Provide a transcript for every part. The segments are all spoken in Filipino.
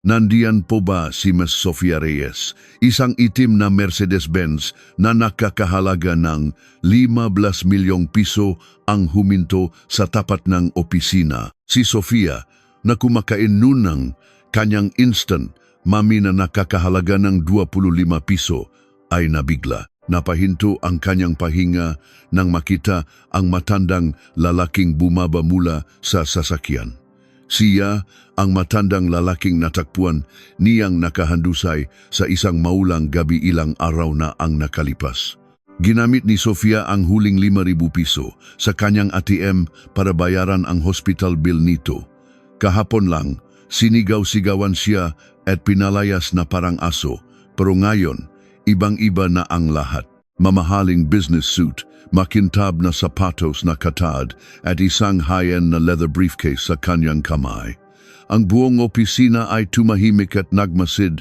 Nandiyan po ba si Ms. Sofia Reyes, isang itim na Mercedes-Benz na nakakahalaga ng 15 milyong piso ang huminto sa tapat ng opisina? Si Sofia na kumakain nun ng kanyang instant mami na nakakahalaga ng 25 piso ay nabigla. Napahinto ang kanyang pahinga nang makita ang matandang lalaking bumaba mula sa sasakyan. Siya ang matandang lalaking natakpuan niyang nakahandusay sa isang maulang gabi ilang araw na ang nakalipas. Ginamit ni Sofia ang huling 5,000 piso sa kanyang ATM para bayaran ang hospital bill nito. Kahapon lang, sinigaw-sigawan siya at pinalayas na parang aso, pero ngayon, ibang-iba na ang lahat. Mamahaling business suit, makintab na sapatos na katad at isang high-end na leather briefcase sa kanyang kamay. Ang buong opisina ay tumahimik at nagmasid.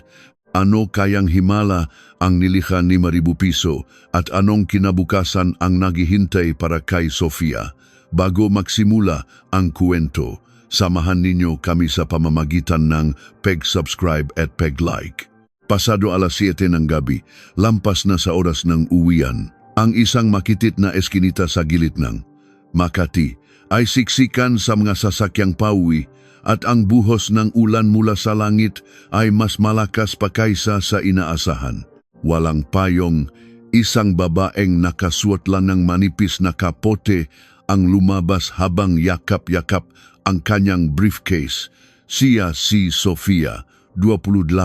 Ano kayang himala ang nilikha ni 5,000 piso at anong kinabukasan ang naghihintay para kay Sofia? Bago magsimula ang kwento, samahan ninyo kami sa pamamagitan ng pag-subscribe at pag-like. Pasado alas 7 ng gabi, lampas na sa oras ng uwian, ang isang makitit na eskinita sa gilid ng Makati ay siksikan sa mga sasakyang pauwi at ang buhos ng ulan mula sa langit ay mas malakas pa kaysa sa inaasahan. Walang payong, isang babaeng nakasuot lang ng manipis na kapote ang lumabas habang yakap-yakap ang kanyang briefcase. Siya si Sofia, 28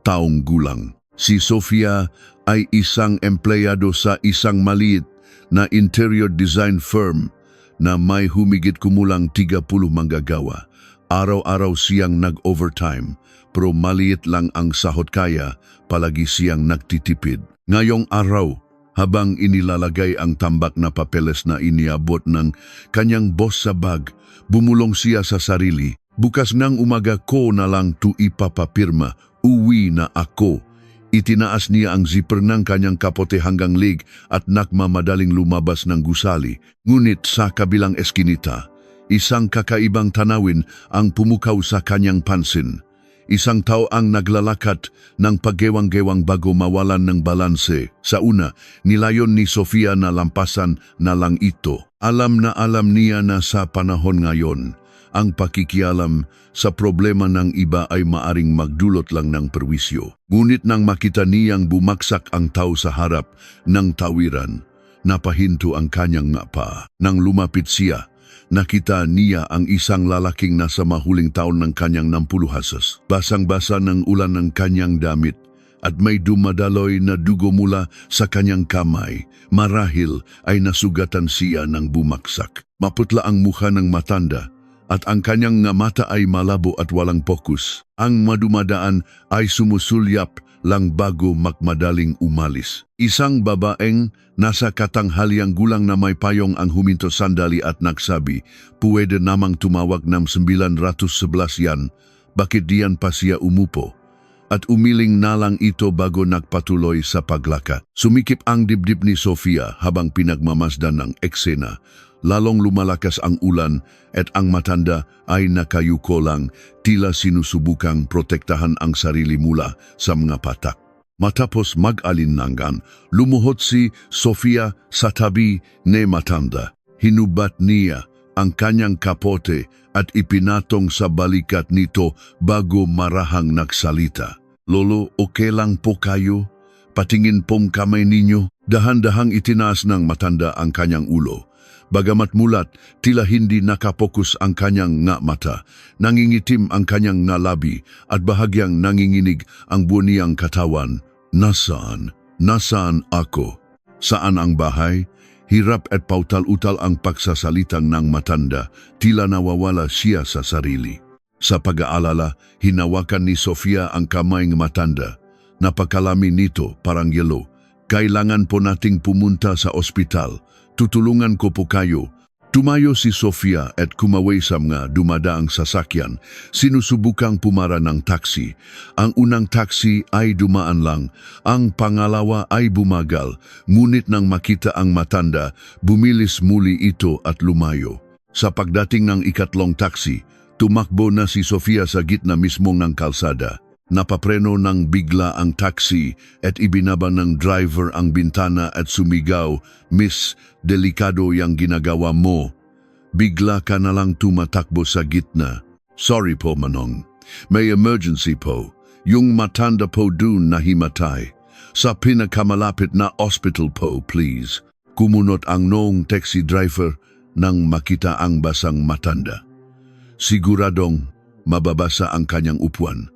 taong gulang. Si Sofia ay isang empleyado sa isang maliit na interior design firm na may humigit kumulang 30 manggagawa. Araw-araw siyang nag-overtime, pero maliit lang ang sahod kaya palagi siyang nagtitipid. Ngayong araw, habang inilalagay ang tambak na papeles na iniabot ng kanyang boss sa bag, bumulong siya sa sarili. Bukas ng umaga ko na lang to ipapapirma, uwi na ako. Itinaas niya ang zipper ng kanyang kapote hanggang leg at nakmamadaling lumabas ng gusali. Ngunit sa kabilang eskinita, isang kakaibang tanawin ang pumukaw sa kanyang pansin. Isang tao ang naglalakat ng paggewang-gewang bago mawalan ng balanse. Sa una, nilayon ni Sofia na lampasan na lang ito. Alam niya na sa panahon ngayon, ang pakikialam sa problema ng iba ay maaring magdulot lang ng perwisyo. Ngunit nang makita niyang bumaksak ang tao sa harap ng tawiran, napahinto ang kanyang paa. Nang lumapit siya, nakita niya ang isang lalaking nasa mahuling taon ng kanyang 60 hasas. Basang-basa ng ulan ng kanyang damit at may dumadaloy na dugo mula sa kanyang kamay. Marahil ay nasugatan siya ng bumaksak. Maputla ang mukha ng matanda at ang kanyang mata ay malabo at walang pokus. Ang madumadaan ay sumusulyap lang bago makmadaling umalis. Isang babaeng nasa katanghaliang gulang na may payong ang huminto sandali at nagsabi, "Puwede namang tumawag ng 911 yan, bakit diyan pa siya umupo?" At umiling na lang ito bago nagpatuloy sa paglakad. Sumikip ang dibdib ni Sofia habang pinagmamasdan ng eksena. Lalong lumalakas ang ulan at ang matanda ay nakayuko lang, tila sinusubukang protektahan ang sarili mula sa mga patak. Matapos mag-alinlangan, lumuhod si Sofia sa tabi ni matanda. Hinubat niya ang kanyang kapote at ipinatong sa balikat nito bago marahang nagsalita. "Lolo, okay lang po kayo? Patingin pong kamay ninyo." Dahan-dahang itinaas ng matanda ang kanyang ulo. Bagamat mulat, tila hindi nakapokus ang kanyang mata. Nangingitim ang kanyang labi at bahagyang nanginginig ang buo niyang katawan. "Nasaan? Nasaan ako? Saan ang bahay?" Hirap at pautal-utal ang pagsasalitang ng matanda, tila nawawala siya sa sarili. Sa pag-aalala, hinawakan ni Sofia ang kamay ng matanda. "Napakalami nito, parang yelo. Kailangan po nating pumunta sa ospital. Tutulungan ko po kayo." Tumayo si Sofia at kumaway sa mga dumadaang sasakyan. Sinusubukang pumara ng taxi. Ang unang taxi ay dumaan lang. Ang pangalawa ay bumagal. Ngunit nang makita ang matanda, bumilis muli ito at lumayo. Sa pagdating ng ikatlong taxi, Tumakbo na si Sofia sa gitna mismo ng kalsada. Napapreno ng bigla ang taxi at ibinaba ng driver ang bintana at sumigaw, "Miss, delikado yang ginagawa mo." Bigla ka na lang tumatakbo sa gitna. "Sorry po, Manong. May emergency po. Yung matanda po dun nahimatay. Sa pinakamalapit na hospital po, please." Kumunot ang noong taxi driver nang makita ang basang matanda. Siguradong mababasa ang kanyang upuan.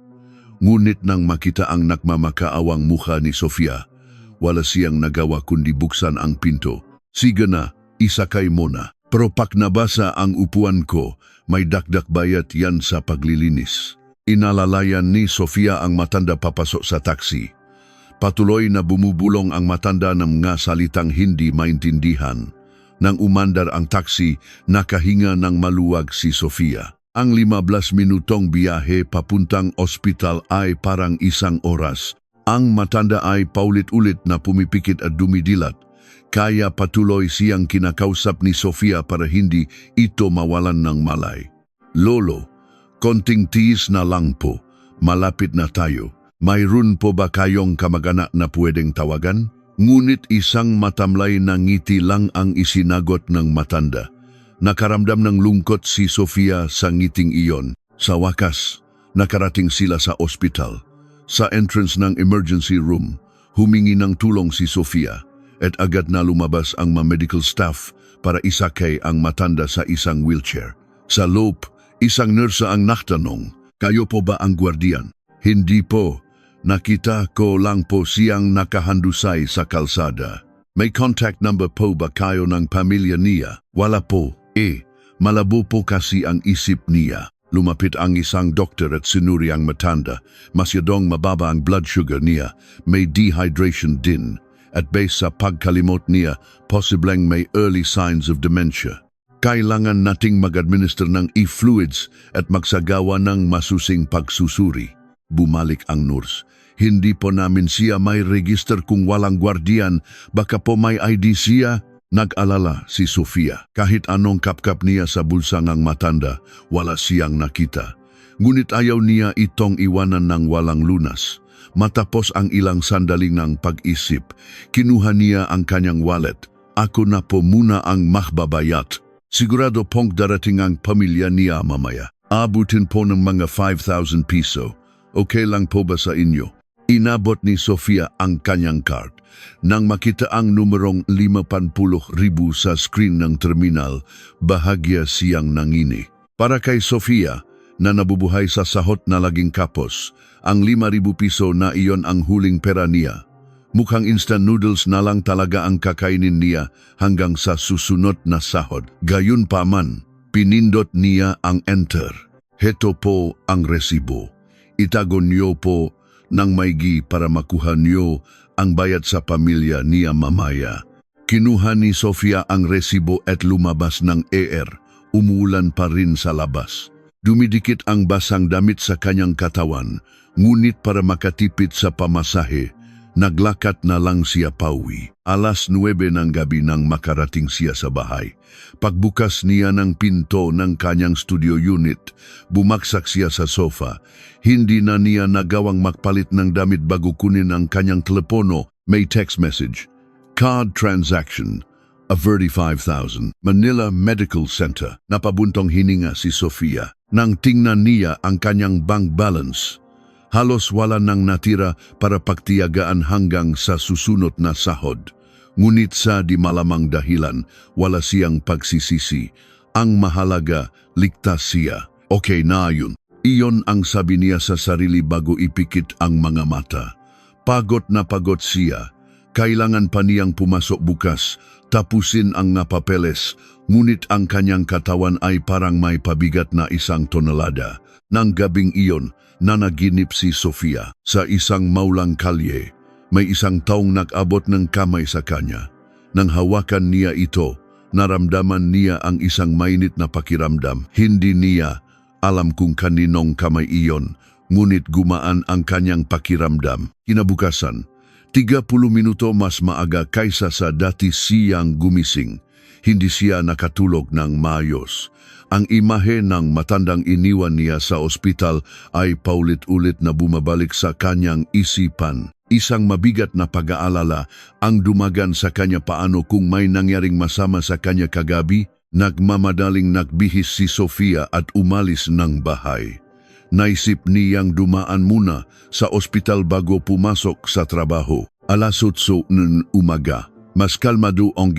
Ngunit nang makita ang nagmamakaawang mukha ni Sofia, wala siyang nagawa kundi buksan ang pinto. "Sige na, isakay mo na. Pero pak nabasa ang upuan ko, may dakdak bayat yan sa paglilinis." Inalalayan ni Sofia ang matanda papasok sa taxi. Patuloy na bumubulong ang matanda ng mga salitang hindi maintindihan. Nang umandar ang taxi, nakahinga ng maluwag si Sofia. Ang 15 minutong biyahe papuntang ospital ay parang isang oras. Ang matanda ay paulit-ulit na pumipikit at dumidilat. Kaya patuloy siyang kinakausap ni Sofia para hindi ito mawalan ng malay. "Lolo, konting tiis na lang po. Malapit na tayo. Mayroon po ba kayong kamag-anak na pwedeng tawagan?" Ngunit isang matamlay na ngiti lang ang isinagot ng matanda. Nakaramdam ng lungkot si Sofia sa ngiting iyon. Sa wakas, nakarating sila sa ospital. Sa entrance ng emergency room, humingi ng tulong si Sofia at agad na lumabas ang mga medical staff para isakay ang matanda sa isang wheelchair. Sa loob, isang nurse ang nagtanong, "Kayo po ba ang guardian?" "Hindi po. Nakita ko lang po siyang nakahandusay sa kalsada." "May contact number po ba kayo ng pamilya niya?" "Wala po." Malabo po kasi ang isip niya. Lumapit ang isang doktor at sinuri ang matanda. Masyadong mababa ang blood sugar niya. May dehydration din. At base sa pagkalimot niya, posibleng may early signs of dementia. Kailangan nating mag-administer ng e-fluids at magsagawa ng masusing pagsusuri. Bumalik ang nurse. "Hindi po namin siya may register kung walang guardian. Baka po may ID siya." Nag-alala si Sofia. Kahit anong kapkap niya sa bulsa ng matanda, wala siyang nakita. Ngunit ayaw niya itong iwanan ng walang lunas. Matapos ang ilang sandaling ng pag-isip, kinuha niya ang kanyang wallet. "Ako na po muna ang mahbabayat. Sigurado pong darating ang pamilya niya mamaya. Abutin po ng mga 5,000 piso. Okay lang po ba sa inyo?" Inabot ni Sofia ang kanyang card. Nang makita ang numerong 50,000 sa screen ng terminal, bahagya siyang nangini. Para kay Sofia, na nabubuhay sa sahot na laging kapos, ang 5,000 piso na iyon ang huling pera niya. Mukhang instant noodles na lang talaga ang kakainin niya hanggang sa susunod na sahod. Gayunpaman, pinindot niya ang enter. "Heto po ang resibo. Itago niyo po ng maigi para makuha niyo ang bayad sa pamilya niya mamaya." Kinuha ni Sofia ang resibo at lumabas ng ER. Umuulan pa rin sa labas. Dumidikit ang basang damit sa kanyang katawan, ngunit para makatipid sa pamasahe, naglakad na lang siya pauwi. 9:00 ng gabi nang makarating siya sa bahay. Pagbukas niya ng pinto ng kanyang studio unit, bumaksak siya sa sofa. Hindi na niya nagawang magpalit ng damit bago kunin ang kanyang telepono. May text message. "Card transaction. Averti 5,000. Manila Medical Center." Napabuntong hininga si Sofia. Nang tingnan niya ang kanyang bank balance, halos wala nang natira para pagtiyagaan hanggang sa susunod na sahod. Ngunit sa di malamang dahilan, wala siyang pagsisisi. Ang mahalaga, ligtas siya. Okay na yun. Iyon ang sabi niya sa sarili bago ipikit ang mga mata. Pagod na pagod siya. Kailangan pa niyang pumasok bukas, tapusin ang napapeles, ngunit ang kanyang katawan ay parang may pabigat na 1 tonelada. Nang gabing iyon, nanaginip si Sofia sa isang maulang kalye. May isang taong nag-abot ng kamay sa kanya. Nang hawakan niya ito, naramdaman niya ang isang mainit na pakiramdam. Hindi niya alam kung kaninong kamay iyon, ngunit gumaan ang kanyang pakiramdam. Kinabukasan, 30 minuto mas maaga kaysa sa dati siyang gumising. hindi siya nakatulog ng maayos. Ang imahe ng matandang iniwan niya sa ospital ay paulit-ulit na bumabalik sa kanyang isipan. Isang mabigat na pag-aalala ang dumagan sa kanya paano kung may nangyaring masama sa kanya kagabi. Nagmamadaling nagbihis si Sofia at umalis ng bahay. Naisip niyang dumaan muna sa ospital bago pumasok sa trabaho. Alas 8 ng umaga, mas kalmado ang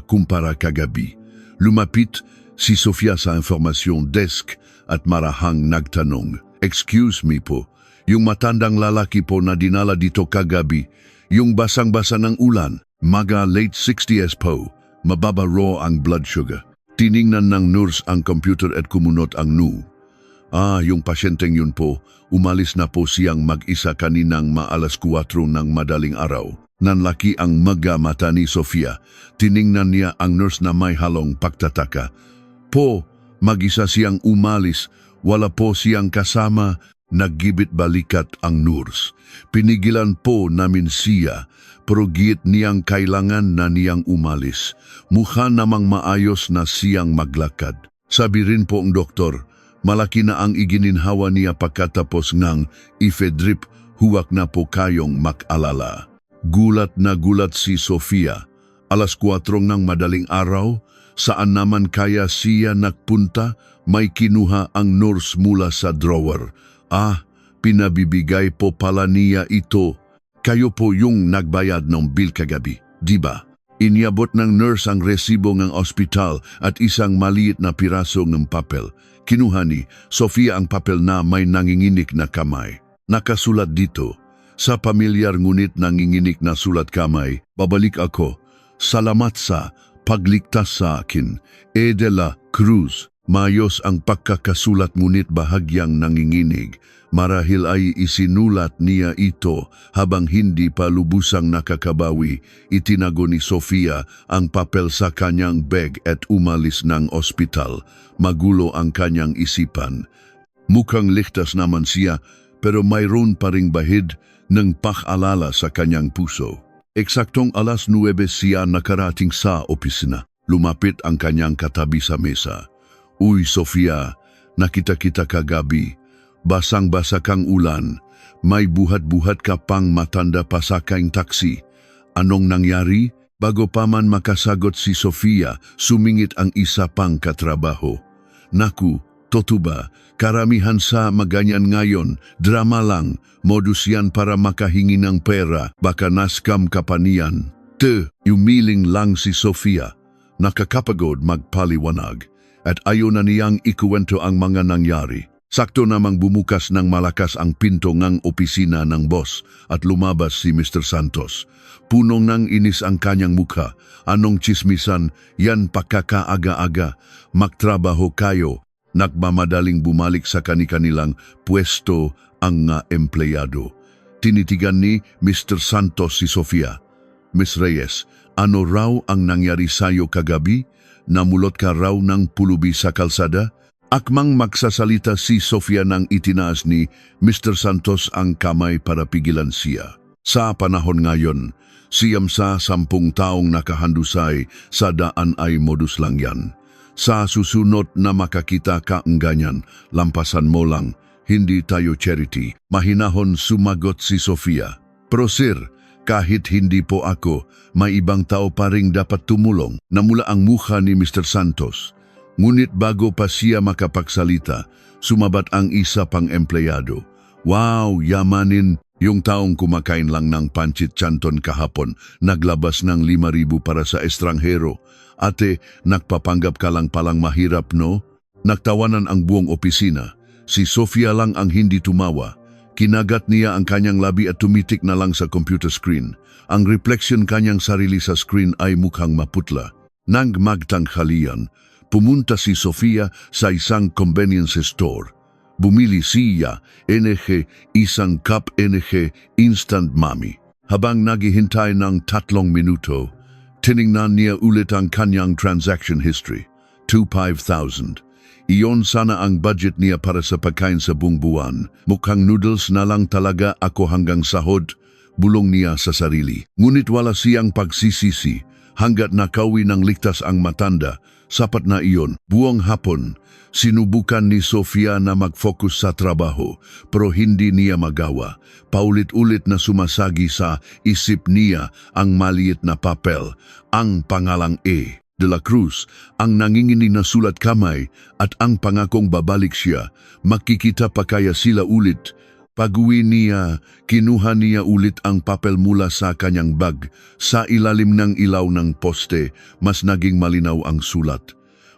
kumpara kagabi. Lumapit si Sofia sa informasyon desk at marahang nagtanong, "Excuse me po, yung matandang lalaki po na dinala dito kagabi, yung basang-basa ng ulan, maga late 60s po, mababa raw ang blood sugar." Tiningnan ng nurse ang computer at kumunot ang nu. Yung pasyenteng yun po, umalis na po siyang mag-isa kaninang maalas 4 ng madaling araw. Nanlaki ang mata ni Sofia. Tiningnan niya ang nurse na may halong pagtataka. Po, mag-isa siyang umalis, wala po siyang kasama. Naggibit balikat ang nurse. Pinigilan po namin siya, pero giit niyang kailangan na niyang umalis. Mukha namang maayos na siyang maglakad. Sabi rin po ang doktor, malaki na ang igininhawa niya pagkatapos ngang ifedrip, huwag na po kayong mag-alala. Gulat na gulat si Sofia. Alas 4 ng madaling araw, saan naman kaya siya nagpunta? May kinuha ang nurse mula sa drawer. Pinabibigay po pala niya ito. Kayo po yung nagbayad ng bill kagabi, di ba? Iniabot ng nurse ang resibo ng ospital at isang maliit na piraso ng papel. Kinuha ni Sofia ang papel na may nanginginig na kamay. Nakasulat dito, sa pamilyar ngunit nanginginig na sulat kamay, babalik ako. Salamat sa pagligtas sa akin, E. de la Cruz. Mayos ang pagkakasulat ngunit bahagyang nanginginig. Marahil ay isinulat niya ito habang hindi pa lubusang nakakabawi. Itinago ni Sofia ang papel sa kanyang bag at umalis ng ospital. Magulo ang kanyang isipan. Mukhang ligtas naman siya pero mayroon pa ring bahid ng pag-alala sa kanyang puso. Eksaktong alas 9 siya nakarating sa opisina. Lumapit ang kanyang katabi sa mesa. "Uy, Sofia, nakita kita kagabi. Basang-basa kang ulan. May buhat-buhat ka pang matanda pa sa kaing taksi. Anong nangyari?" Bago pa man makasagot si Sofia, sumingit ang isa pang katrabaho. "Naku, totuba, karamihan sa maganyan ngayon, drama lang, modus yan para makahingi ng pera, baka naskam ka pa niyan." Umiling lang si Sofia. Nakakapagod magpaliwanag at ayaw na niyang ikuwento ang mga nangyari. Sakto namang bumukas ng malakas ang pinto ng opisina ng boss at lumabas si Mr. Santos. Punong ng inis ang kanyang mukha. "Anong chismisan? Yan pakakaaga-aga. Magtrabaho kayo." Nagmamadaling bumalik sa kani-kanilang pwesto ang empleyado. Tinitigan ni Mr. Santos si Sofia. "Miss Reyes, ano raw ang nangyari sa'yo kagabi? Namulot ka raw ng pulubi sa kalsada?" Akmang magsasalita si Sofia nang itinaas ni Mr. Santos ang kamay para pigilan siya. Sa panahon ngayon, siyam sa 10 taong nakahandusay sa daan ay modus lang yan. Sa susunod na makakita ka ang ganyan, lampasan mo lang, hindi tayo charity. Mahinahon sumagot si Sofia. "Pero sir, kahit hindi po ako, may ibang tao pa ring dapat tumulong." Namula ang mukha ni Mr. Santos. Ngunit bago pa siya makapagsalita, sumabat ang isa pang empleyado. "Wow, yamanin, yung taong kumakain lang ng pancit canton kahapon, naglabas ng 5,000 para sa estranghero. Ate, nagpapanggap ka lang palang mahirap, no?" Nagtawanan ang buong opisina. Si Sofia lang ang hindi tumawa. Kinagat niya ang kanyang labi at tumitik na lang sa computer screen. Ang reflection kanyang sarili sa screen ay mukhang maputla. Nang magtanghalian, pumunta si Sofia sa isang convenience store. Bumili siya isang cup instant mami. Habang naghihintay ng 3 minuto, tiningnan niya ulit ang kanyang transaction history. 25,000. Iyon sana ang budget niya para sa pagkain sa buong buwan. Mukhang noodles na lang talaga ako hanggang sahod, bulong niya sa sarili. Ngunit wala siyang pagsisisi. Hanggat nakawi ng ligtas ang matanda, sapat na iyon. Buong hapon, sinubukan ni Sofia na mag-focus sa trabaho, pero hindi niya magawa. Paulit-ulit na sumasagi sa isip niya ang maliit na papel, ang pangalang E. De la Cruz, ang nanginginig na sulat kamay at ang pangakong babalik siya. Makikita pa kaya sila ulit. Pag-uwi niya, kinuha niya ulit ang papel mula sa kanyang bag. Sa ilalim ng ilaw ng poste, mas naging malinaw ang sulat.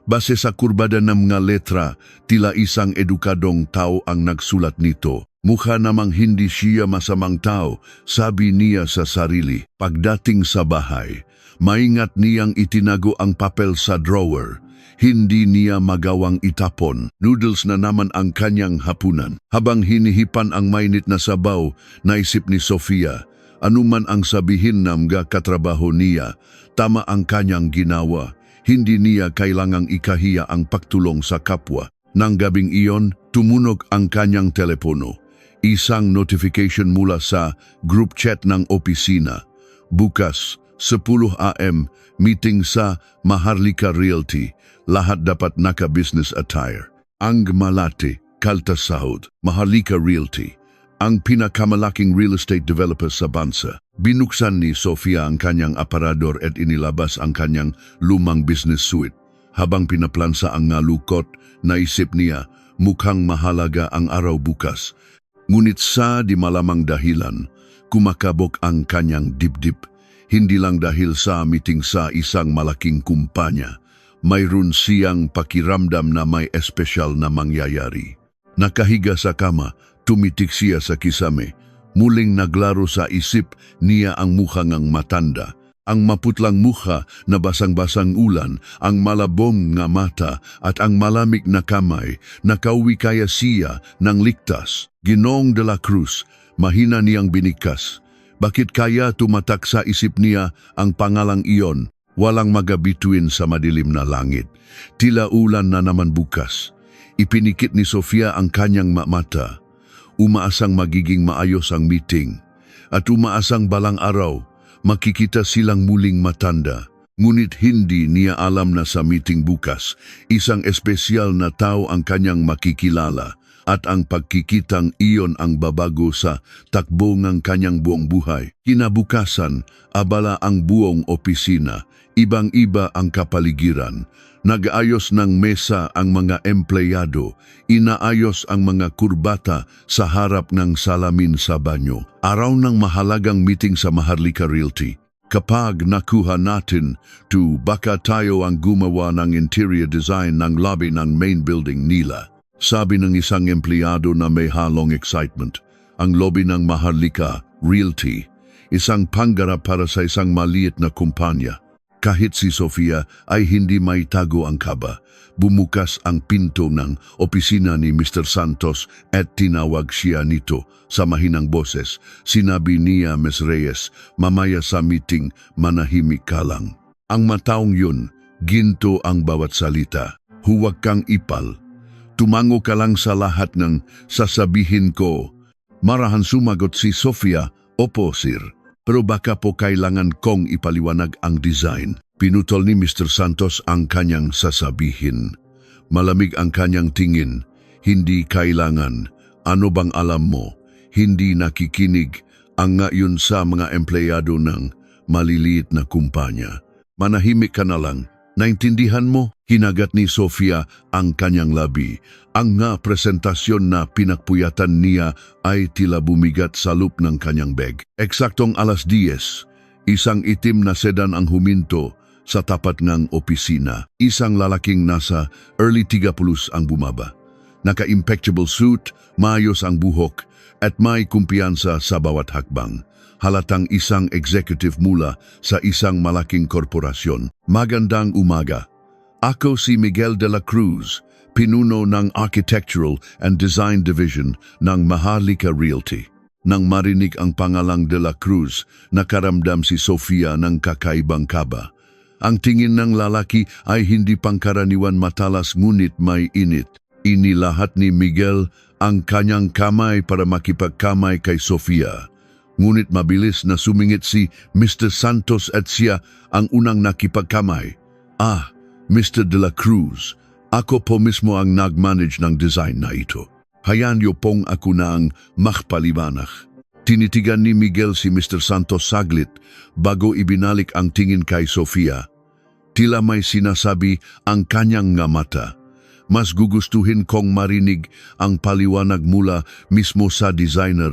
Base sa kurbada ng mga letra, tila isang edukadong tao ang nagsulat nito. Mukha namang hindi siya masamang tao, sabi niya sa sarili. Pagdating sa bahay, maingat niyang itinago ang papel sa drawer. Hindi niya magawang itapon. Noodles na naman ang kanyang hapunan. Habang hinihipan ang mainit na sabaw, naisip ni Sofia, anuman ang sabihin ng mga katrabaho niya, tama ang kanyang ginawa. Hindi niya kailangang ikahiya ang pagtulong sa kapwa. Nang gabing iyon, tumunog ang kanyang telepono. Isang notification mula sa group chat ng opisina. Bukas, 10 AM, meeting sa Maharlika Realty. Lahat dapat naka-business attire. Ang Malate, Kaltas Sahod, Maharlika Realty, ang pinakamalaking real estate developer sa bansa. Binuksan ni Sofia ang kanyang aparador at inilabas ang kanyang lumang business suite. Habang pinaplansa ang ngalukot, naisip niya mukhang mahalaga ang araw bukas. Ngunit sa di malamang dahilan, kumakabok ang kanyang dibdib. Hindi lang dahil sa meeting sa isang malaking kumpanya. Mayroon siyang pakiramdam na may espesyal na mangyayari. Nakahiga sa kama, tumitik siya sa kisame. Muling naglaro sa isip niya ang mukha ng matanda. Ang maputlang mukha na basang-basang ulan, ang malabong nga mata at ang malamig na kamay, nakauwi kaya siya ng ligtas. Ginoong de la Cruz, mahina niyang binikas. Bakit kaya tumatak sa isip niya ang pangalang iyon? Walang magabituin sa madilim na langit. Tila ulan na naman bukas. Ipinikit ni Sofia ang kanyang mata. Umaasang magiging maayos ang meeting. At umaasang balang araw, makikita silang muling matanda. Ngunit hindi niya alam na sa meeting bukas, isang espesyal na tao ang kanyang makikilala. At ang pagkikitang iyon ang babago sa takbo ng kanyang buong buhay. Kinabukasan, abala ang buong opisina. Ibang-iba ang kapaligiran. Nag-ayos ng mesa ang mga empleyado. Inaayos ang mga kurbata sa harap ng salamin sa banyo. Araw ng mahalagang meeting sa Maharlika Realty. Kapag nakuha natin, baka tayo ang gumawa ng interior design ng lobby ng main building nila. Sabi ng isang empleyado na may halong excitement. Ang lobby ng Maharlika Realty, isang pangarap para sa isang maliit na kumpanya. Kahit si Sofia ay hindi maitago ang kaba, bumukas ang pinto ng opisina ni Mr. Santos at tinawag siya nito sa mahinang boses. Sinabi niya, Ms. Reyes, mamaya sa meeting manahimik ka lang. Ang mataong yun, ginto ang bawat salita. Huwag kang ipal. Tumango ka lang sa lahat ng sasabihin ko. Marahan sumagot si Sofia, opo sir. Pero baka po kailangan kong ipaliwanag ang design. Pinutol ni Mr. Santos ang kanyang sasabihin. Malamig ang kanyang tingin. Hindi kailangan. Ano bang alam mo? Hindi nakikinig ang ngayon sa mga empleyado ng maliliit na kumpanya. Manahimik ka na lang. Naintindihan mo? Hinagat ni Sofia ang kanyang labi. Ang nga presentasyon na pinakpuyatan niya ay tila bumigat sa loop ng kanyang bag. Eksaktong 10:00, isang itim na sedan ang huminto sa tapat ng opisina. Isang lalaking nasa early 30s ang bumaba. Naka-impeccable suit, maayos ang buhok, at may kumpiyansa sa bawat hakbang. Halatang isang executive mula sa isang malaking korporasyon. Magandang umaga. Ako si Miguel de la Cruz, pinuno ng Architectural and Design Division ng Maharlika Realty. Nang marinig ang pangalang de la Cruz, nakaramdam si Sofia ng kakaibang kaba. Ang tingin ng lalaki ay hindi pangkaraniwan matalas ngunit may init. Inilahat ni Miguel ang kanyang kamay para makipagkamay kay Sofia. Ngunit mabilis na sumingit si Mr. Santos at siya ang unang nakipagkamay. "Ah, Mr. De La Cruz, ako po mismo ang nag-manage ng design na ito. Hayaan niyo pong ako na ang makpaliwanag." Tinitigan ni Miguel si Mr. Santos saglit bago ibinalik ang tingin kay Sofia. Tila may sinasabi ang kanyang nga mata. "Mas gugustuhin kong marinig ang paliwanag mula mismo sa designer.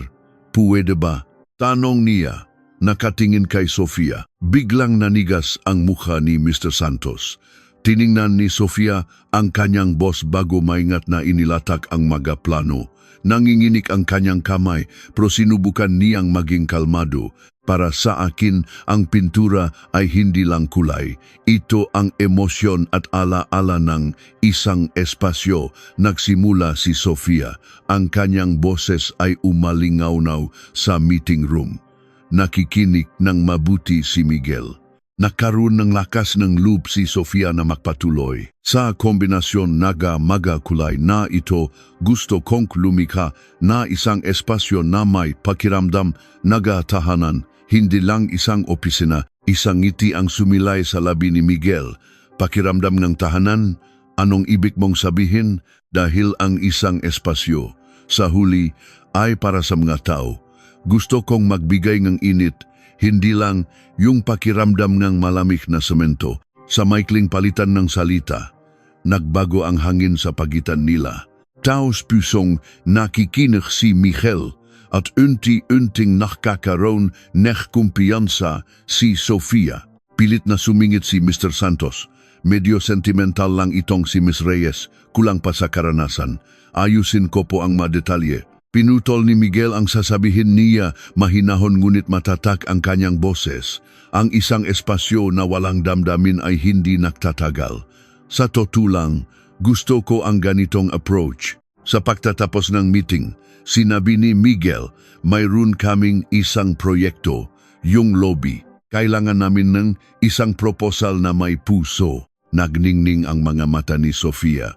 Puwede ba?" Tanong niya. Nakatingin kay Sofia. Biglang nanigas ang mukha ni Mr. Santos. Tiningnan ni Sofia ang kanyang boss bago maingat na inilatak ang mga plano. Nanginginig ang kanyang kamay pero sinubukan niyang maging kalmado. "Para sa akin, ang pintura ay hindi lang kulay. Ito ang emosyon at ala-ala ng isang espasyo." Nagsimula si Sofia. Ang kanyang boses ay umalingaw-naw sa meeting room. Nakikinig ng mabuti si Miguel. Nagkaroon ng lakas ng loob si Sofia na magpatuloy. "Sa kombinasyon naga-maga kulay na ito, gusto kong lumikha na isang espasyo na may pakiramdam naga-tahanan. Hindi lang isang opisina." Isang ngiti ang sumilay sa labi ni Miguel. "Pakiramdam ng tahanan? Anong ibig mong sabihin?" "Dahil ang isang espasyo sa huli ay para sa mga tao. Gusto kong magbigay ng init, hindi lang yung pakiramdam ng malamig na semento." Sa maikling palitan ng salita, nagbago ang hangin sa pagitan nila. Taos pusong nakikinig si Miguel at unti-unting nakakaroon ng kumpiyansa si Sofia. Pilit na sumingit si Mr. Santos. "Medyo sentimental lang itong si Miss Reyes, kulang pa sa karanasan. Ayusin ko po ang mga detalye." Pinutol ni Miguel ang sasabihin niya, mahinahon ngunit matatak ang kanyang boses. Ang isang espasyo na walang damdamin ay hindi nagtatagal. "Sa totoo lang, gusto ko ang ganitong approach." Sa pagtatapos ng meeting, sinabi ni Miguel, "Mayroon kaming isang proyekto, yung lobby. Kailangan namin ng isang proposal na may puso." Nagningning ang mga mata ni Sofia.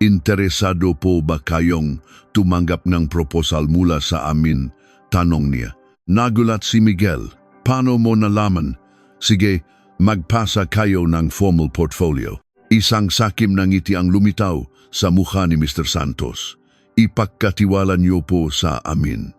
"Interesado po ba kayong tumanggap ng proposal mula sa amin?" Tanong niya. Nagulat si Miguel. "Paano mo nalaman?" "Sige, magpasa kayo ng formal portfolio." Isang sakim ng ngiti ang lumitaw sa mukha ni Mr. Santos. "Ipagkatiwala niyo po sa amin.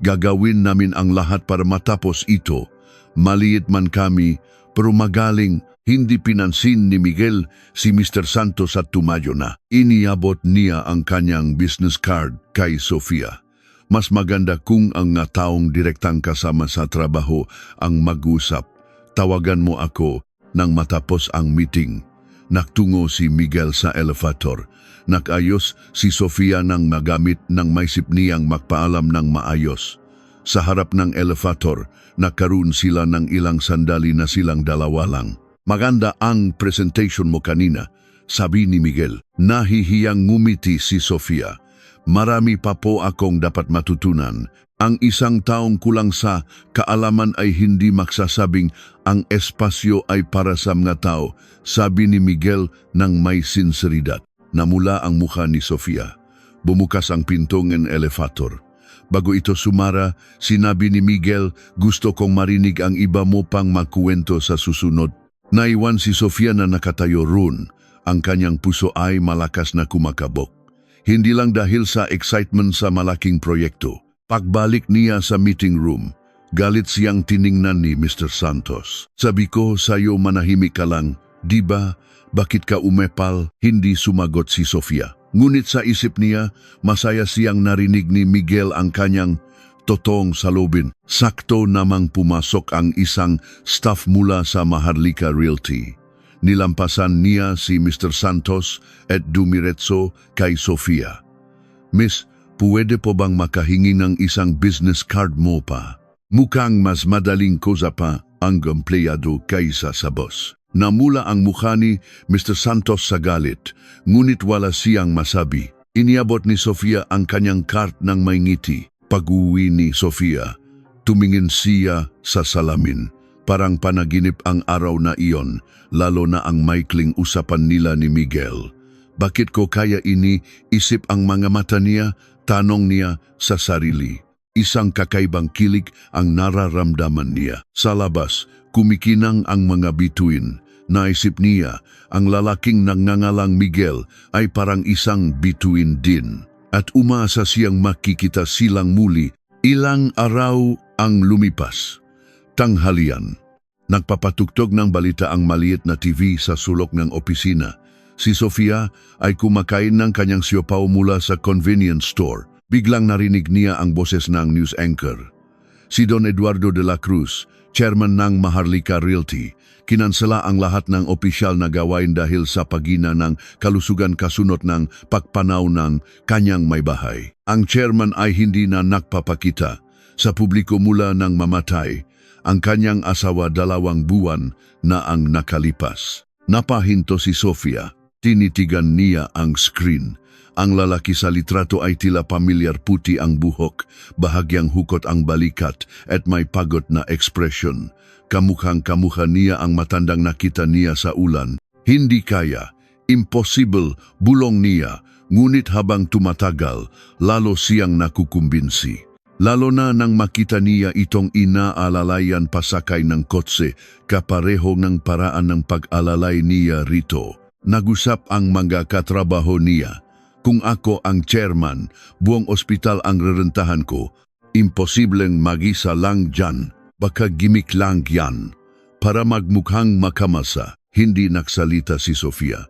Gagawin namin ang lahat para matapos ito. Maliit man kami, pero magaling." Hindi pinansin ni Miguel si Mr. Santos at tumayo na. Iniabot niya ang kanyang business card kay Sofia. "Mas maganda kung ang nga taong direktang kasama sa trabaho ang mag-usap. Tawagan mo ako nang matapos ang meeting." Naktungo si Miguel sa elevator. Nakayos si Sofia nang magamit ng maisip niyang magpaalam ng maayos. Sa harap ng elevator, nagkaroon sila ng ilang sandali na silang dalawa lang. "Maganda ang presentation mo kanina," sabi ni Miguel. Nahihiyang ngumiti si Sofia. "Marami pa po akong dapat matutunan. Ang isang taong kulang sa kaalaman ay hindi magsasabing ang espasyo ay para sa mga tao," sabi ni Miguel ng may sinseridad. Namula ang mukha ni Sofia. Bumukas ang pinto ng elevator. Bago ito sumara, sinabi ni Miguel, "Gusto kong marinig ang iba mo pang magkuwento sa susunod." Naiwan si Sofia na nakatayo roon. Ang kanyang puso ay malakas na kumakabok. Hindi lang dahil sa excitement sa malaking proyekto. Pagbalik niya sa meeting room, galit siyang tiningnan ni Mr. Santos. "Sabi ko sa'yo manahimik ka lang, di ba? Bakit ka umepal?" Hindi sumagot si Sofia. Ngunit sa isip niya, masaya siyang narinig ni Miguel ang kanyang totoong salubin. Sakto namang pumasok ang isang staff mula sa Maharlika Realty. Nilampasan niya si Mr. Santos at dumiretso kay Sofia. "Miss, pwede po bang makahingi ng isang business card mo pa? Mukhang mas madaling kosa pa ang empleyado kaysa sa boss." Namula ang mukha ni Mr. Santos sa galit, ngunit wala siyang masabi. Iniabot ni Sofia ang kanyang card ng may ngiti. Pag-uwi ni Sofia, tumingin siya sa salamin. Parang panaginip ang araw na iyon, lalo na ang maikling usapan nila ni Miguel. "Bakit ko kaya ini?" Isip ang mga mata niya, tanong niya sa sarili. Isang kakaibang kilig ang nararamdaman niya. Sa labas, kumikinang ang mga bituin. Naisip niya, ang lalaking nagngangalang Miguel ay parang isang bituin din. At umasa siyang makikita silang muli. Ilang araw ang lumipas. Tanghalian. Nagpapatugtog ng balita ang maliit na TV sa sulok ng opisina. Si Sofia ay kumakain ng kanyang siopaw mula sa convenience store. Biglang narinig niya ang boses ng news anchor. Si Don Eduardo de la Cruz, chairman ng Maharlika Realty, kinansela ang lahat ng opisyal na gawain dahil sa pagina ng kalusugan kasunod ng pagpanaw ng kanyang may bahay. Ang chairman ay hindi na nagpapakita sa publiko mula nang mamatay ang kanyang asawa 2 buwan na ang nakalipas. Napahinto si Sofia. Tinitigan niya ang screen. Ang lalaki sa litrato ay tila pamilyar, puti ang buhok, bahagyang hukot ang balikat at may pagod na ekspresyon. Kamukhang-kamukha niya ang matandang nakita niya sa ulan. Hindi kaya, impossible, bulong niya, ngunit habang tumatagal, lalo siyang nakukumbinsi. Lalo na nang makita niya itong inaalalayan pasakay ng kotse, kapareho ng paraan ng pag-alalay niya rito. Nag-usap ang mga katrabaho niya. Kung ako ang chairman, buong ospital ang rerentahan ko. Imposibleng mag-isa lang dyan. Baka gimik lang yan. Para magmukhang makamasa, hindi nagsalita si Sofia.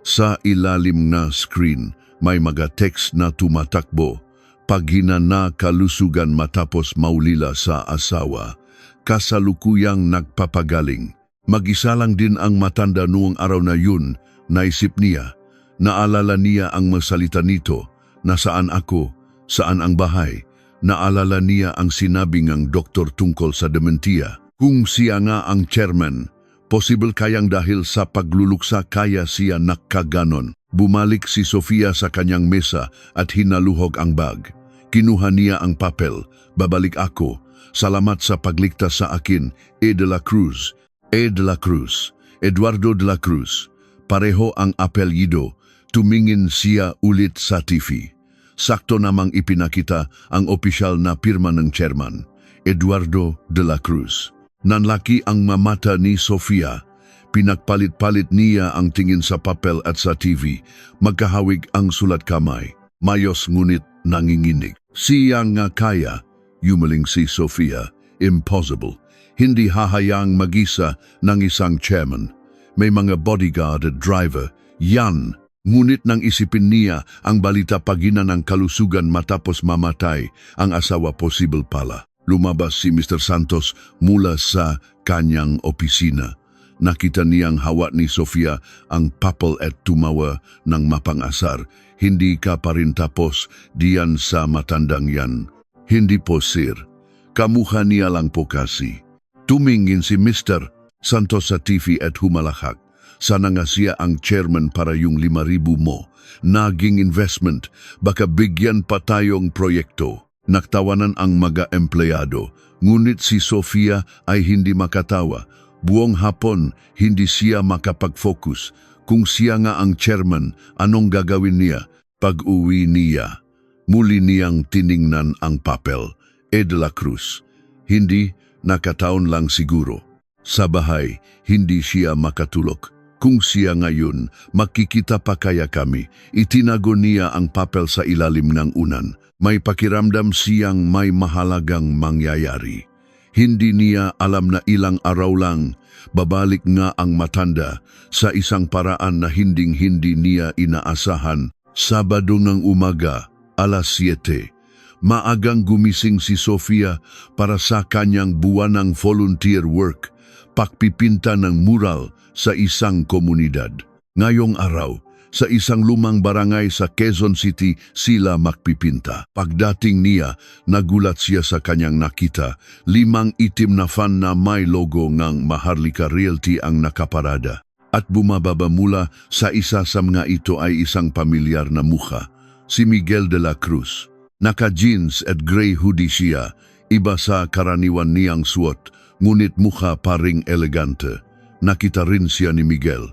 Sa ilalim na screen, may mga text na tumatakbo. Paghina na kalusugan matapos maulila sa asawa. Kasalukuyang nagpapagaling. Mag-isa lang din ang matanda noong araw na yun. Naisip niya. Naalala niya ang masalita nito, nasaan ako, saan ang bahay. Naalala niya ang sinabi ng doktor tungkol sa dementia. Kung siya nga ang chairman, posible kayang dahil sa pagluluksa kaya siya nakaganon. Bumalik si Sofia sa kanyang mesa at hinaluhog ang bag. Kinuha niya ang papel. Babalik ako. Salamat sa pagligtas sa akin, E. de la Cruz. E. de la Cruz. Eduardo de la Cruz. Pareho ang apelyido. Tumingin siya ulit sa TV. Sakto namang ipinakita ang opisyal na pirma ng chairman, Eduardo de la Cruz. Nanlaki ang mamata ni Sofia. Pinagpalit-palit niya ang tingin sa papel at sa TV. Magkahawig ang sulat kamay. Mayos ngunit nanginginig. Siya nga kaya, yumaling si Sofia. Impossible. Hindi hahayang mag-isa ng isang chairman. May mga bodyguard at driver. Yan. Ngunit nang isipin niya ang balita pagina ng kalusugan matapos mamatay, ang asawa posible pala. Lumabas si Mr. Santos mula sa kanyang opisina. Nakita niyang hawak ni Sofia ang papel at tumawa ng mapangasar. Hindi ka pa rin tapos diyan sa matandang yan. Hindi po sir. Kamukha niya lang po kasi. Tumingin si Mr. Santos sa TV at humalakak. Sana nga siya ang chairman para yung 5,000 mo. Naging investment, baka bigyan pa tayong proyekto. Naktawanan ang mga empleyado, ngunit si Sofia ay hindi makatawa. Buong hapon, hindi siya makapag-focus. Kung siya nga ang chairman, anong gagawin niya? Pag-uwi niya, muli niyang tiningnan ang papel. E. de la Cruz. Hindi, nakataon lang siguro. Sa bahay, hindi siya makatulog. Kung siya ngayon, makikita pa kaya kami. Itinago niya ang papel sa ilalim ng unan. May pakiramdam siyang may mahalagang mangyayari. Hindi niya alam na ilang araw lang, babalik nga ang matanda sa isang paraan na hinding-hindi niya inaasahan. Sabado ng umaga, 7:00. Maagang gumising si Sofia para sa kanyang buwanang volunteer work, pagpipinta ng mural sa isang komunidad. Ngayong araw, sa isang lumang barangay sa Quezon City sila magpipinta. Pagdating niya, nagulat siya sa kanyang nakita. 5 itim na van na may logo ng Maharlika Realty ang nakaparada. At bumababa mula sa isa sa mga ito ay isang pamilyar na mukha, si Miguel de la Cruz. Naka-jeans at gray hoodie siya, iba sa karaniwan niyang suot, ngunit mukha paring elegante. Nakita rin siya ni Miguel.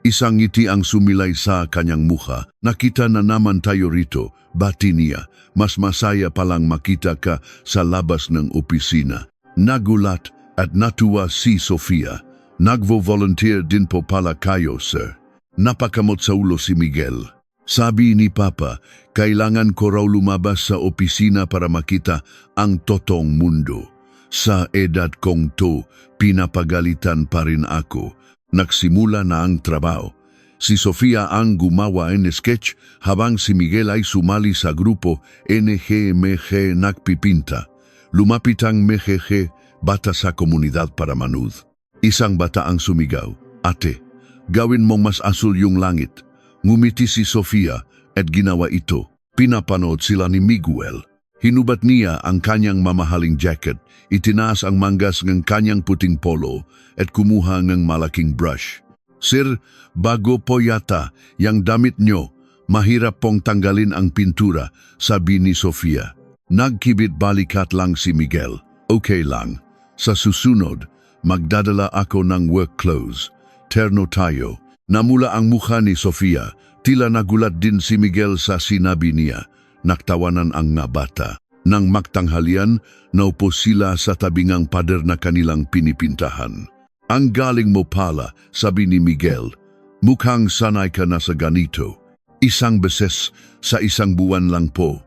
Isang ngiti ang sumilay sa kanyang mukha. Nakita na naman tayo rito, bati niya. Mas masaya palang makita ka sa labas ng opisina. Nagulat at natuwa si Sofia. Nagvo-volunteer din po pala kayo, sir. Napakamot sa ulo si Miguel. Sabi ni Papa, kailangan ko raw lumabas sa opisina para makita ang totoong mundo. Sa edad kong to, pinapagalitan pa rin ako. Nagsimula na ang trabaho. Si Sofia ang gumawa ng sketch habang si Miguel ay sumali sa grupo NGMG Nagpipinta. Lumapit ang MGG, bata sa komunidad para manood. Isang bata ang sumigaw, "Ate, gawin mong mas asul yung langit." Ngumiti si Sofia at ginawa ito. Pinapanood sila ni Miguel. Hinubat niya ang kanyang mamahaling jacket, itinaas ang manggas ng kanyang puting polo at kumuha ng malaking brush. "Sir, bago po yata yang damit nyo, mahirap pong tanggalin ang pintura," sabi ni Sofia. Nagkibit balikat lang si Miguel. "Okay lang. Sa susunod, magdadala ako ng work clothes. Terno tayo." Namula ang mukha ni Sofia. Tila nagulat din si Miguel sa sinabi niya. Naktawanan ang nga bata. Nang magtanghalian, naupo sila sa tabingang pader na kanilang pinipintahan. "Ang galing mo pala," sabi ni Miguel. "Mukhang sanay ka na sa ganito." "Isang beses sa isang buwan lang po.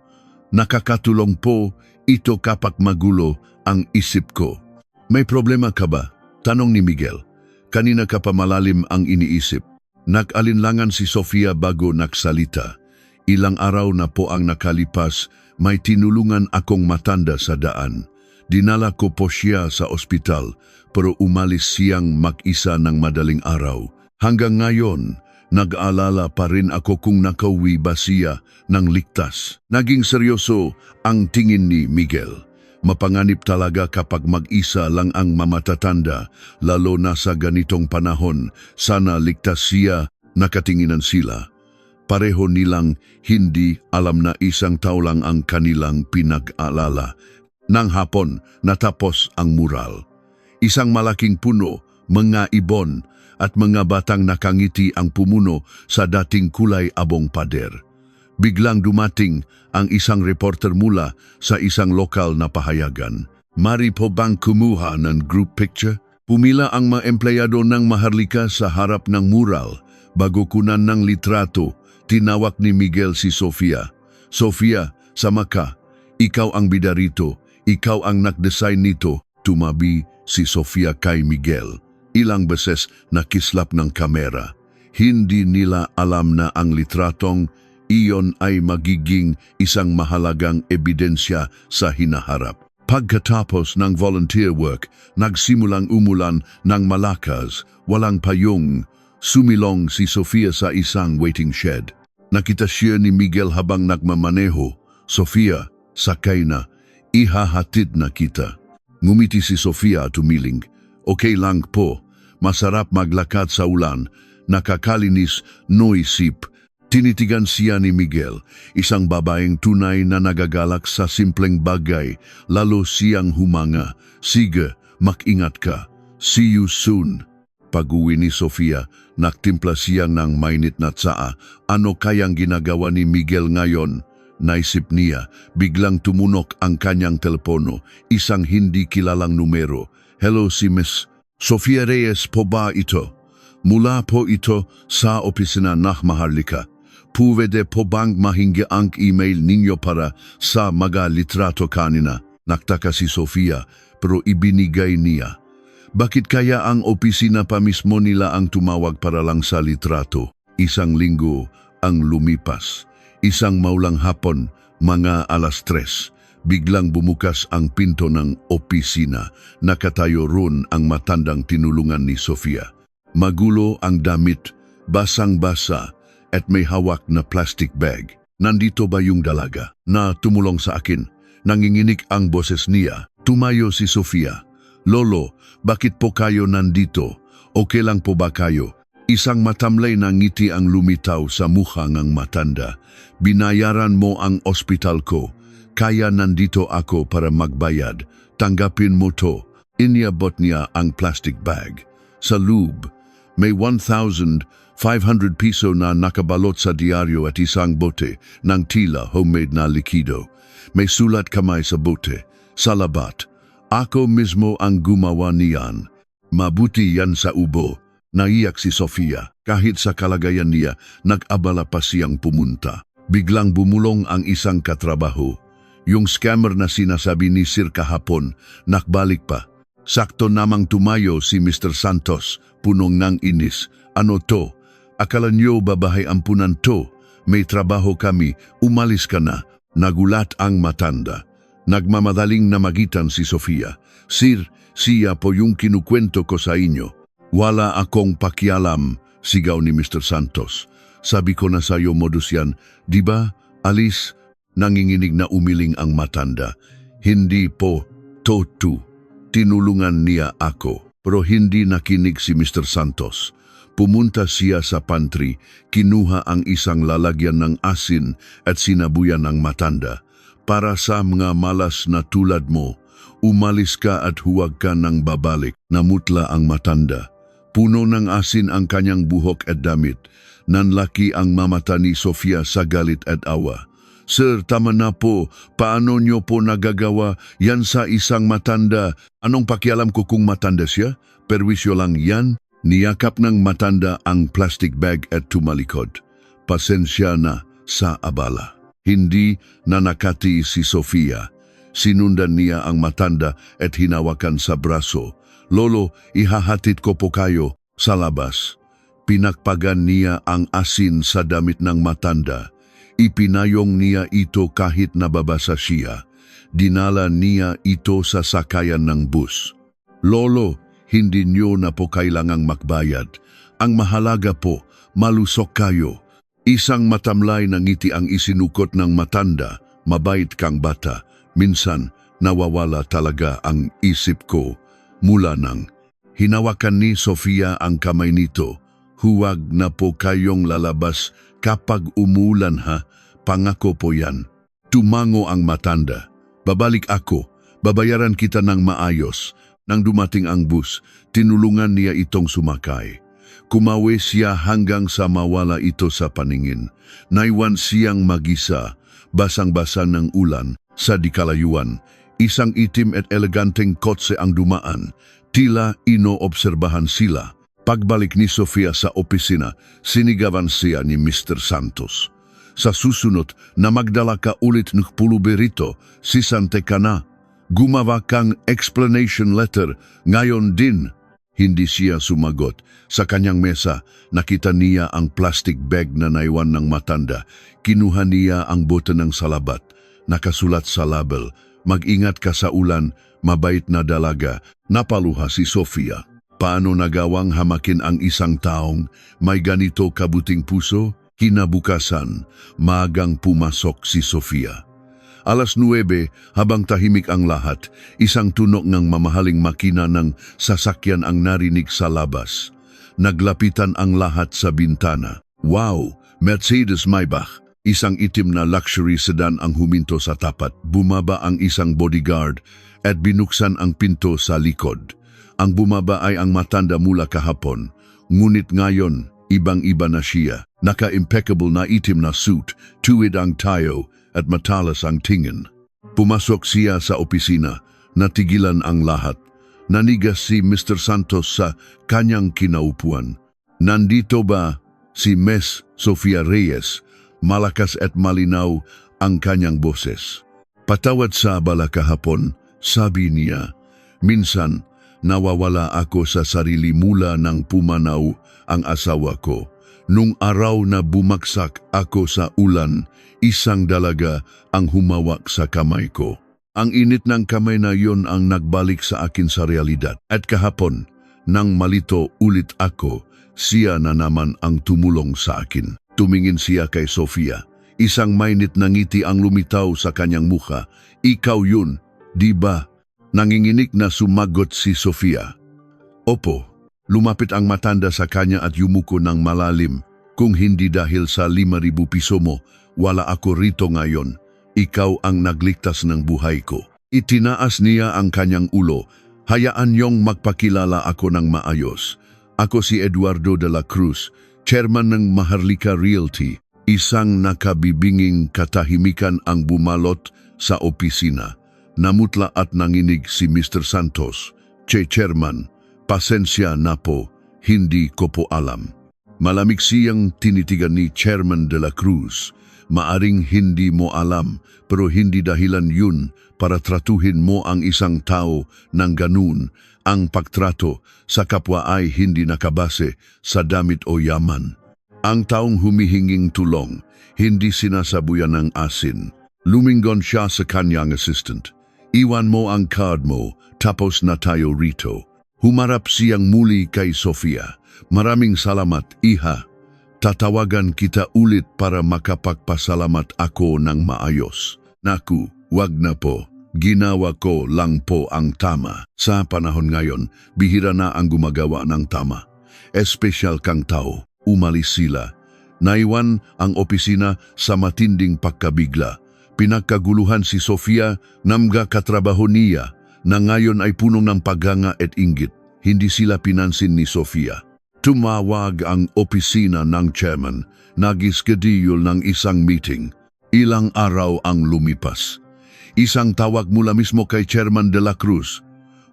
Nakakatulong po ito kapag magulo ang isip ko." "May problema ka ba?" tanong ni Miguel. Kanina ka pa malalim ang iniisip. Nag-alinlangan si Sofia bago nagsalita. "Ilang araw na po ang nakalipas, may tinulungan akong matanda sa daan. Dinala ko po siya sa ospital, pero umalis siyang mag-isa ng madaling araw. Hanggang ngayon, nag-aalala pa rin ako kung nakauwi ba siya ng ligtas." Naging seryoso ang tingin ni Miguel. Mapanganib talaga kapag mag-isa lang ang mamatatanda, lalo na sa ganitong panahon. Sana ligtas siya. Nakatinginan sila. Pareho nilang hindi alam na isang tao lang ang kanilang pinag-alala. Nang hapon, natapos ang mural. Isang malaking puno, mga ibon, at mga batang nakangiti ang pumuno sa dating kulay abong pader. Biglang dumating ang isang reporter mula sa isang lokal na pahayagan. "Mari po bang kumuha ng group picture?" Pumila ang mga empleyado ng Maharlika sa harap ng mural. Bago kunan ng litrato, tinawag ni Miguel si Sofia. "Sofia, sama ka. Ikaw ang bida rito. Ikaw ang nag-design nito." Tumabi si Sofia kay Miguel. Ilang beses nakislap ng kamera. Hindi nila alam na ang litratong iyon ay magiging isang mahalagang ebidensya sa hinaharap. Pagkatapos ng volunteer work, nagsimulang umulan ng malakas, walang payong. Sumilong si Sofia sa isang waiting shed. Nakita siya ni Miguel habang nagmamaneho. "Sofia, sakay na. Ihahatid na kita." Ngumiti si Sofia at umiling. "Okay lang po. Masarap maglakad sa ulan. Nakakalinis, no isip." Tinitigan siya ni Miguel, isang babaeng tunay na nagagalak sa simpleng bagay, lalo siyang humanga. "Sige, mag-ingat ka. See you soon." Pag-uwi ni Sofia, nagtimpla siya ng mainit na tsaa. Ano kayang ginagawa ni Miguel ngayon? Naisip niya, biglang tumunok ang kanyang telepono, isang hindi kilalang numero. "Hello, si Miss Sofia Reyes po ba ito?" "Mula po ito sa opisina ng Maharlika. Pwede po bang mahingi ang email ninyo para sa mga litrato kanina?" Naktaka si Sofia, pero ibinigay niya. Bakit kaya ang opisina pa mismo nila ang tumawag para lang sa litrato? Isang linggo ang lumipas. Isang maulang hapon, mga 3:00, biglang bumukas ang pinto ng opisina. Nakatayo roon ang matandang tinulungan ni Sofia. Magulo ang damit, basang-basa, at may hawak na plastic bag. "Nandito ba yung dalaga na tumulong sa akin?" Nanginginig ang boses niya. Tumayo si Sofia. "Lolo, bakit po kayo nandito? Okay lang po ba kayo?" Isang matamlay na ngiti ang lumitaw sa mukha ng matanda. "Binayaran mo ang ospital ko. Kaya nandito ako para magbayad. Tanggapin mo to." Iniabot niya ang plastic bag. Sa loob, May 1,500 piso na nakabalot sa diaryo at isang bote ng tila homemade na likido. May sulat kamay sa bote. Salabat. Ako mismo ang gumawa niyan. Mabuti yan sa ubo. Naiyak si Sofia. Kahit sa kalagayan niya, nag-abala pa siyang pumunta. Biglang bumulong ang isang katrabaho. Yung scammer na sinasabi ni Sir kahapon, nakbalik pa. Sakto namang tumayo si Mr. Santos, punong ng inis. Ano to? Akala niyo babahay ampunan to? May trabaho kami, umalis ka na. Nagulat ang matanda. Nagmamadaling namagitan si Sofia. Sir, siya po yung kinukwento ko sa inyo. Wala akong pakialam, sigaw ni Mr. Santos. Sabi ko na sa'yo modus yan, di ba? Alis, nanginginig na umiling ang matanda. Hindi po, Totu. Tinulungan niya ako. Pero hindi nakinig si Mr. Santos. Pumunta siya sa pantry, kinuha ang isang lalagyan ng asin at sinabuyan ng matanda. Para sa mga malas na tulad mo, umalis ka at huwag ka nang babalik. Namutla ang matanda. Puno ng asin ang kanyang buhok at damit. Nanlaki ang mamata ni Sofia sa galit at awa. Sir, tama na po. Paano niyo po nagagawa yan sa isang matanda? Anong pakialam ko kung matanda siya? Perwisyo lang yan. Niyakap ng matanda ang plastic bag at tumalikod. Pasensya na sa abala. Hindi nanakati si Sofia. Sinundan niya ang matanda at hinawakan sa braso. Lolo, ihahatid ko po kayo sa labas. Pinakpagan niya ang asin sa damit ng matanda. Ipinayong niya ito kahit nababasa siya. Dinala niya ito sa sakayan ng bus. Lolo, hindi niyo na po kailangang makbayad. Ang mahalaga po, malusok kayo. Isang matamlay na ngiti ang isinukot ng matanda. Mabait kang bata. Minsan, nawawala talaga ang isip ko. Mula nang hinawakan ni Sofia ang kamay nito. Huwag na po kayong lalabas kapag umulan ha. Pangako po yan. Tumango ang matanda. Babalik ako. Babayaran kita ng maayos. Nang dumating ang bus, tinulungan niya itong sumakay. Kumawi siya hanggang sa mawala ito sa paningin. Naiwan siyang mag-isa, basang-basa ng ulan, sa dikalayuan. Isang itim at eleganteng kotse ang dumaan. Tila inoobserbahan sila. Pagbalik ni Sofia sa opisina, sinigawan siya ni Mr. Santos. Sa susunod na magdala ka ulit ng puluberito, sisante ka na. Gumawa kang explanation letter ngayon din. Hindi siya sumagot. Sa kanyang mesa, nakita niya ang plastic bag na naiwan ng matanda. Kinuha niya ang bote ng salabat. Nakasulat sa label, mag-ingat ka sa ulan, mabait na dalaga. Napaluha si Sofia. Paano nagawang hamakin ang isang taong may ganito kabuting puso? Kinabukasan, maagang pumasok si Sofia. 9:00 habang tahimik ang lahat, isang tunog ng mamahaling makina ng sasakyan ang narinig sa labas. Naglapitan ang lahat sa bintana. Wow! Mercedes Maybach. Isang itim na luxury sedan ang huminto sa tapat. Bumaba ang isang bodyguard at binuksan ang pinto sa likod. Ang bumaba ay ang matanda mula kahapon. Ngunit ngayon, ibang-iba na siya. Naka-impeccable na itim na suit, tuwid ang tayo at matalas ang tingin. Pumasok siya sa opisina, natigilan ang lahat. Nanigas si Mr. Santos sa kanyang kinaupuan. Nandito ba si Miss Sofia Reyes? Malakas at malinaw ang kanyang boses. Patawad sa abala kahapon, sabi niya. Minsan, nawawala ako sa sarili mula nang pumanaw ang asawa ko. Nung araw na bumagsak ako sa ulan, isang dalaga ang humawak sa kamay ko. Ang init ng kamay na yon ang nagbalik sa akin sa realidad. At kahapon, nang malito ulit ako, siya na naman ang tumulong sa akin. Tumingin siya kay Sofia. Isang mainit na ngiti ang lumitaw sa kanyang mukha. Ikaw yun, di ba? Nanginginig na sumagot si Sofia. Opo. Lumapit ang matanda sa kanya at yumuko ng malalim. Kung hindi dahil sa 5,000 piso mo, wala ako rito ngayon. Ikaw ang nagligtas ng buhay ko. Itinaas niya ang kanyang ulo. Hayaan niyong magpakilala ako ng maayos. Ako si Eduardo de la Cruz, chairman ng Maharlika Realty. Isang nakabibinging katahimikan ang bumalot sa opisina. Namutla at nanginig si Mr. Santos. Chairman, pasensya na po, hindi ko po alam. Malamig siyang tinitigan ni Chairman de la Cruz. Maaring hindi mo alam, pero hindi dahilan yun para tratuhin mo ang isang tao ng ganun. Ang pagtrato sa kapwa ay hindi nakabase sa damit o yaman. Ang taong humihinging tulong, hindi sinasabuyan ng asin. Lumingon siya sa kanyang assistant. Iwan mo ang card mo, tapos na tayo rito. Humarap siyang muli kay Sofia. Maraming salamat, iha. Tatawagan kita ulit para makapagpasalamat ako ng maayos. Naku, wag na po. Ginawa ko lang po ang tama. Sa panahon ngayon, bihira na ang gumagawa ng tama. Espesyal kang tao. Umalis sila. Naiwan ang opisina sa matinding pagkabigla. Pinagkaguluhan si Sofia namga katrabaho niya na ngayon ay puno ng paghanga at inggit. Hindi sila pinansin ni Sofia. Tumawag ang opisina ng chairman. Nag-schedule ng isang meeting. Ilang araw ang lumipas. Isang tawag mula mismo kay Chairman de la Cruz.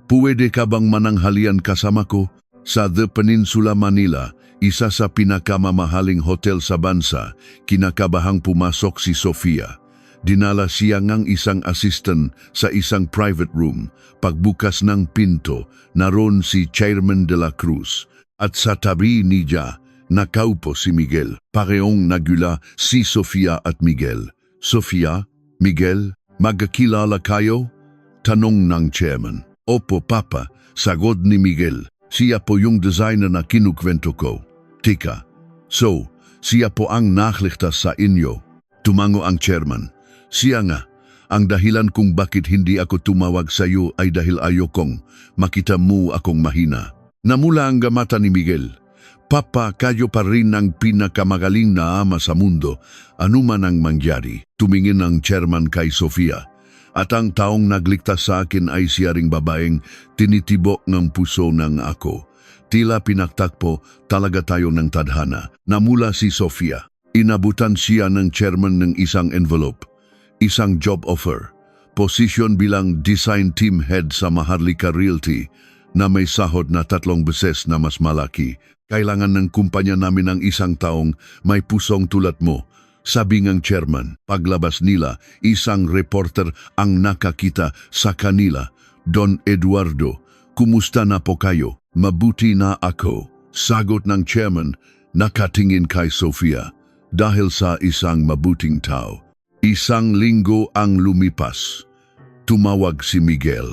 Puwede ka bang mananghalian kasama ko? Sa The Peninsula, Manila, isa sa pinakamamahaling hotel sa bansa, kinakabahang pumasok si Sofia. Dinala siya ngang isang assistant sa isang private room. Pagbukas ng pinto, naroon si Chairman de la Cruz. At sa tabi niya, nakaupo si Miguel. Parehong nagula si Sofia at Miguel. Sofia, Miguel, magkakilala kayo? Tanong ng chairman. Opo, Papa, sagot ni Miguel. Siya po yung designer na kinukwento ko. Tika, so, siya po ang nakligtas sa inyo. Tumango ang chairman. Siya nga, ang dahilan kung bakit hindi ako tumawag sa iyo ay dahil ayokong makita mo akong mahina. Namula ang mata ni Miguel. Papa, kayo pa rin ang pinakamagaling na ama sa mundo. Ano man ang mangyari, tumingin ang chairman kay Sofia. At ang taong nagligtas sa akin ay siya ring babaeng tinitibok ng puso ng ako. Tila pinagtakpo talaga tayo ng tadhana. Namula si Sofia. Inabutan siya ng chairman ng isang envelope. Isang job offer. Posisyon bilang design team head sa Maharlika Realty na may sahod na 3 beses na mas malaki. Kailangan ng kumpanya namin ng isang taong may pusong tulad mo. Sabi ng chairman, paglabas nila, isang reporter ang nakakita sa kanila. Don Eduardo, kumusta na po kayo? Mabuti na ako. Sagot ng chairman, nakatingin kay Sofia. Dahil sa isang mabuting tao. Isang linggo ang lumipas. Tumawag si Miguel.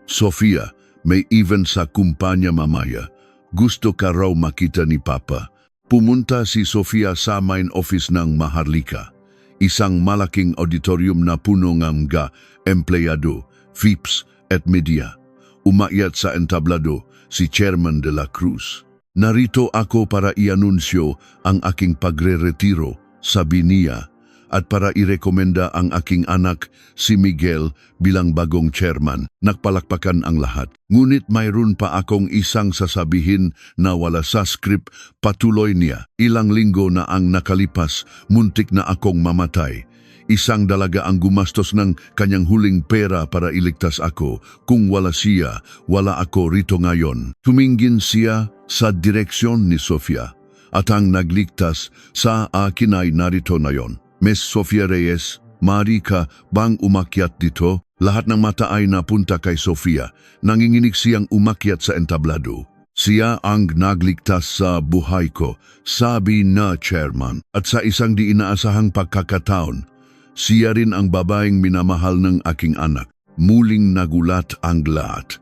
Sofia, may event sa kumpanya mamaya. Gusto ka raw makita ni Papa. Pumunta si Sofia sa main office ng Maharlika. Isang malaking auditorium na puno ng mga empleyado, VIPs at media. Umakyat sa entablado si Chairman de la Cruz. Narito ako para i-anunsyo ang aking pagre-retiro, sabi niya, at para irekomenda ang aking anak, si Miguel, bilang bagong chairman. Nagpalakpakan ang lahat. Ngunit mayroon pa akong isang sasabihin na wala sa script, patuloy niya. Ilang linggo na ang nakalipas, muntik na akong mamatay. Isang dalaga ang gumastos ng kanyang huling pera para iligtas ako. Kung wala siya, wala ako rito ngayon. Tumingin siya sa direksyon ni Sofia at ang nagligtas sa akin ay narito na yon. Miss Sofia Reyes, maaari ka bang umakyat dito? Lahat ng mata ay napunta kay Sofia. Nanginginig siyang umakyat sa entablado. Siya ang nagligtas sa buhay ko, sabi na chairman. At sa isang di inaasahang pagkakataon, siya rin ang babaeng minamahal ng aking anak. Muling nagulat ang lahat.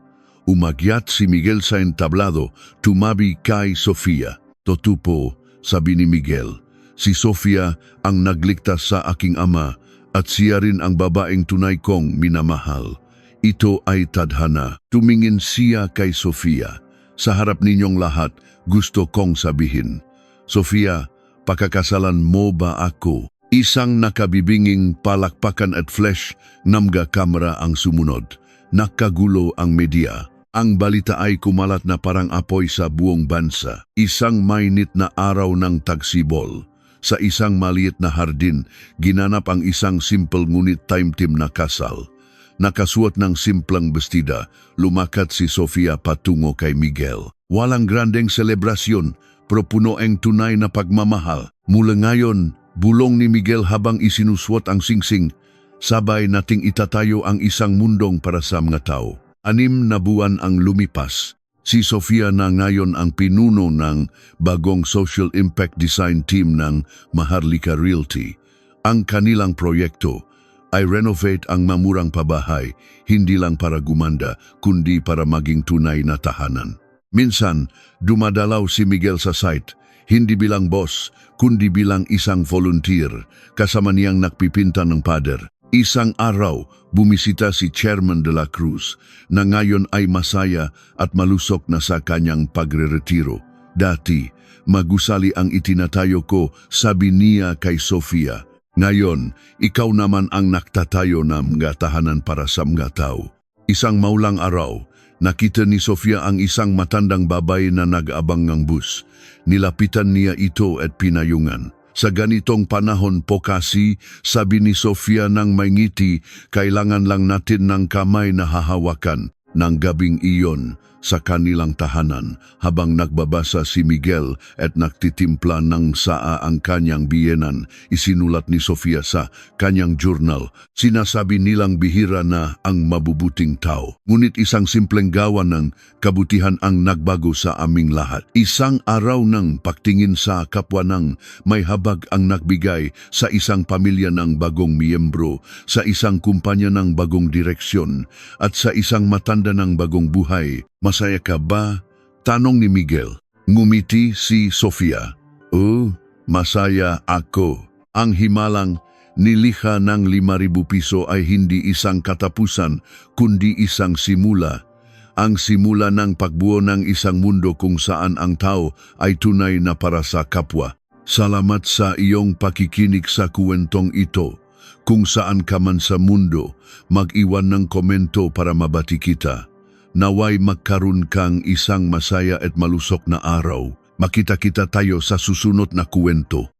Umakyat si Miguel sa entablado, tumabi kay Sofia. Totupo, sabi ni Miguel. Si Sofia ang nagligtas sa aking ama at siya rin ang babaeng tunay kong minamahal. Ito ay tadhana. Tumingin siya kay Sofia. Sa harap ninyong lahat, gusto kong sabihin. Sofia, pakakasalan mo ba ako? Isang nakabibinging palakpakan at flash namga kamera ang sumunod. Nakagulo ang media. Ang balita ay kumalat na parang apoy sa buong bansa. Isang mainit na araw ng tagsibol. Sa isang maliit na hardin, ginanap ang isang simple ngunit time-team na kasal. Nakasuot ng simplang bestida, lumakat si Sofia patungo kay Miguel. Walang grandeng selebrasyon, pero puno ang tunay na pagmamahal. Mula ngayon, bulong ni Miguel habang isinuswat ang singsing, sabay nating itatayo ang isang mundong para sa mga tao. 6 na buwan ang lumipas. Si Sofia na ngayon ang pinuno ng bagong social impact design team ng Maharlika Realty. Ang kanilang proyekto ay renovate ang mamurang pabahay, hindi lang para gumanda, kundi para maging tunay na tahanan. Minsan, dumadalaw si Miguel sa site, hindi bilang boss, kundi bilang isang volunteer, kasama niyang nagpipinta ng pader. Isang araw, bumisita si Chairman de la Cruz na ngayon ay masaya at malusok na sa kanyang pagre-retiro. Dati, magusali ang itinatayo ko, sabi niya kay Sofia. Ngayon, ikaw naman ang naktatayo ng mga tahanan para sa mga tao. Isang maulang araw, nakita ni Sofia ang isang matandang babae na nag-abang ng bus. Nilapitan niya ito at pinayungan. Sa ganitong panahon po kasi, sabi ni Sofia nang may ngiti, kailangan lang natin ng kamay na hahawakan. Ng gabing iyon sa kanilang tahanan habang nagbabasa si Miguel at nagtitimpla ng saa ang kanyang biyenan, isinulat ni Sofia sa kanyang journal. Sinasabi nilang bihira na ang mabubuting tao. Ngunit isang simpleng gawa ng kabutihan ang nagbago sa aming lahat. Isang araw ng pagtingin sa kapwa ng may habag ang nagbigay sa isang pamilya ng bagong miyembro, sa isang kumpanya ng bagong direksyon, at sa isang matanda ng bagong buhay. Masaya ka ba? Tanong ni Miguel. Ngumiti si Sofia. Masaya ako. Ang himalang nilikha ng 5,000 piso ay hindi isang katapusan, kundi isang simula. Ang simula ng pagbuo ng isang mundo kung saan ang tao ay tunay na para sa kapwa. Salamat sa iyong pakikinig sa kwentong ito. Kung saan ka man sa mundo, mag-iwan ng komento para mabati kita. Naway magkaroon kang isang masaya at malusok na araw. Makita-kita tayo sa susunod na kwento.